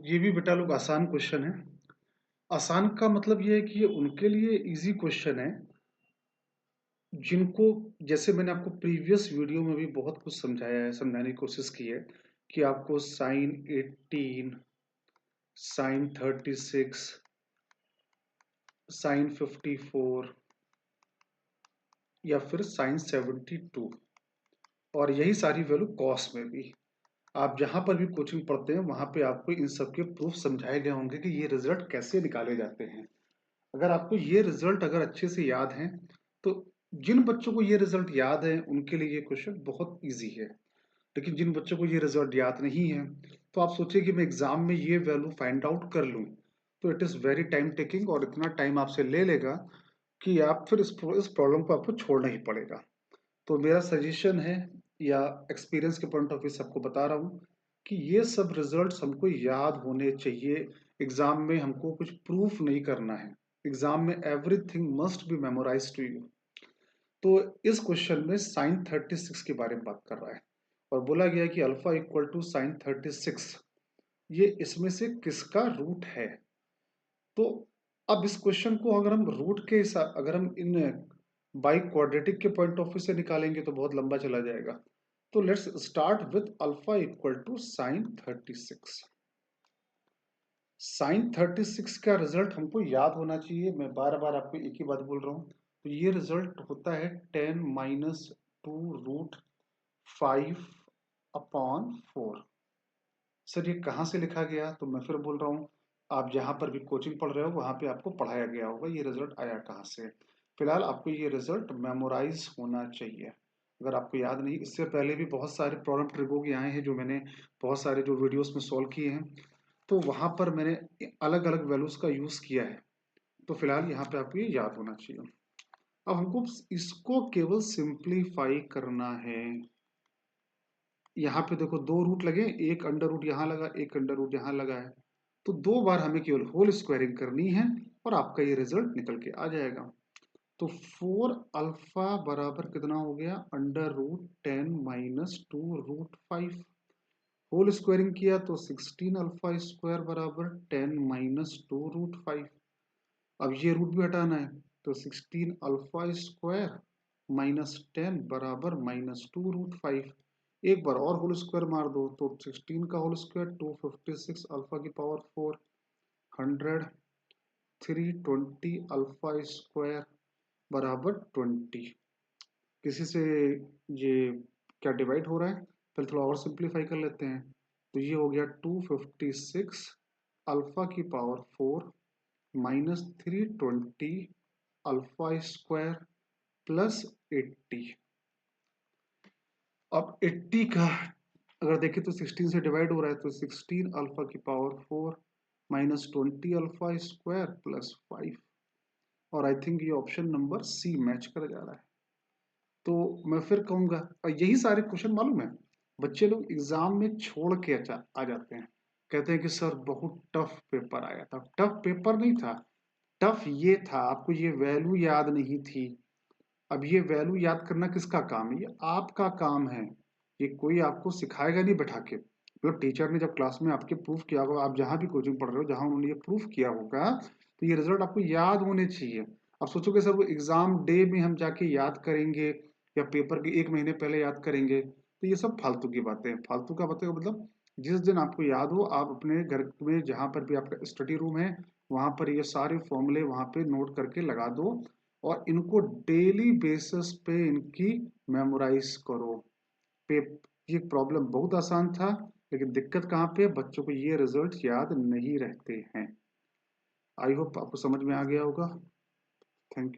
ये भी बेटा लोग आसान क्वेश्चन है। आसान का मतलब ये है कि ये उनके लिए इजी क्वेश्चन है जिनको, जैसे मैंने आपको प्रीवियस वीडियो में भी बहुत कुछ समझाया है, समझाने की कोशिश की है कि आपको साइन 18, साइन 36, साइन 54 या फिर साइन 72 और यही सारी वैल्यू कॉस में भी। आप जहां पर भी कोचिंग पढ़ते हैं वहां पे आपको इन सब के प्रूफ समझाए गए होंगे कि ये रिजल्ट कैसे निकाले जाते हैं। अगर आपको ये रिजल्ट अगर अच्छे से याद हैं तो जिन बच्चों को ये रिजल्ट याद है उनके लिए ये क्वेश्चन बहुत इजी है। लेकिन जिन बच्चों को ये रिजल्ट याद नहीं है तो आप सोचिए कि मैं एग्जाम में ये वैल्यू फाइंड आउट कर लूं तो it is very time taking और इतना टाइम आपसे ले लेगा कि आप फिर इस प्रॉब्लम को आपको छोड़ना ही पड़ेगा। तो मेरा सजेशन है या एक्सपीरियंस के पॉइंट ऑफ व्यू से आपको बता रहा हूँ कि ये सब रिजल्ट्स हमको याद होने चाहिए। एग्जाम में हमको कुछ प्रूफ नहीं करना है। एग्जाम में everything must be memorize to you. तो इस क्वेश्चन में साइन 36 के बारे में बात कर रहा है और बोला गया है कि अल्फा इक्वल टू साइन 36 ये इसमें से किसका रूट है। तो अब इस क्वेश्चन को अगर हम रूट के हिसाब, अगर हम इन बाई क्वाड्रेटिक के पॉइंट ऑफ व्यू से निकालेंगे तो बहुत लंबा चला जाएगा। तो let's start with alpha equal to sine 36। Sine 36 का रिजल्ट हमको याद होना चाहिए। मैं बार बार आपको एक ही बात बोल रहा हूँ। तो ये रिजल्ट होता है 10 माइनस 2 रूट 5 अपॉन 4। सर ये कहाँ से लिखा गया? तो मैं फिर बोल रहा हूँ, आप जहां पर भी कोचिंग पढ़ रहे हो वहां पे आपको पढ़ाया गया होगा ये रिजल्ट आया कहाँ से। फिलहाल आपको ये रिजल्ट मेमोराइज होना चाहिए। अगर आपको याद नहीं, इससे पहले भी बहुत सारे प्रॉब्लम ट्रिगो के आए हैं जो मैंने बहुत सारे जो वीडियोस में सॉल्व किए हैं, तो वहां पर मैंने अलग अलग वैल्यूज का यूज किया है। तो फिलहाल यहाँ पे आपको ये याद होना चाहिए। अब हमको इसको केवल सिंप्लीफाई करना है। यहाँ पे देखो दो रूट लगे, एक अंडर रूट यहाँ लगा, एक अंडर रूट यहाँ लगा है। तो दो बार हमें केवल होल स्क्वायरिंग करनी है और आपका ये रिजल्ट निकल के आ जाएगा। तो 4 अल्फा बराबर कितना हो गया? Under root 10 minus 2 root 5। Whole squaring किया तो 16 अल्फा स्क्वायर बराबर 10 माइनस 2 रूट 5। अब ये रूट भी हटाना है तो 16 अल्फा स्क्वायर माइनस 10 बराबर माइनस 2 रूट 5। एक बार और होल स्क्वायर मार दो तो 16 का होल स्क्वायर 256 अल्फा की पावर 4 100 320 अल्फा स्क्वायर बराबर 20। किसी से ये क्या डिवाइड हो रहा है? पहले थोड़ा और सिंप्लीफाई कर लेते हैं। तो ये हो गया 256 अल्फा की power 4 minus 320 alpha square plus 80। अब 80 का अगर देखें तो 16 से डिवाइड हो रहा है तो 16 अल्फा की power 4 minus 20 alpha square plus 5। और आई थिंक ये ऑप्शन नंबर सी मैच कर जा रहा है। तो मैं फिर कहूंगा, और यही सारे क्वेश्चन मालूम है बच्चे लोग एग्जाम में छोड़ के आ जाते हैं। कहते हैं कि सर बहुत टफ पेपर आया था। टफ पेपर नहीं था, टफ ये था आपको ये वैल्यू याद नहीं थी। अब ये वैल्यू याद करना किसका काम है? ये आपका काम है। ये कोई आपको सिखाएगा नहीं बैठा के। मतलब टीचर ने जब क्लास में आपके प्रूफ किया होगा, आप जहां भी कोचिंग पढ़ रहे हो जहां उन्होंने ये प्रूफ किया होगा, तो ये रिजल्ट आपको याद होने चाहिए। अब सोचोगे सर वो एग्जाम डे में हम जाके याद करेंगे या पेपर के एक महीने पहले याद करेंगे, तो ये सब फालतू की बातें हैं। फालतू का बातें का मतलब जिस दिन आपको याद हो आप अपने घर में जहां पर भी आपका स्टडी रूम है वहां पर ये सारे फॉर्मूले वहां पे नोट करके लगा दो और इनको डेली बेसिस पे इनकी मेमोराइज करो। पे ये प्रॉब्लम बहुत आसान था, लेकिन दिक्कत कहाँ पे है? बच्चों को ये रिजल्ट याद नहीं रहते हैं। आई होप आपको समझ में आ गया होगा। Thank you.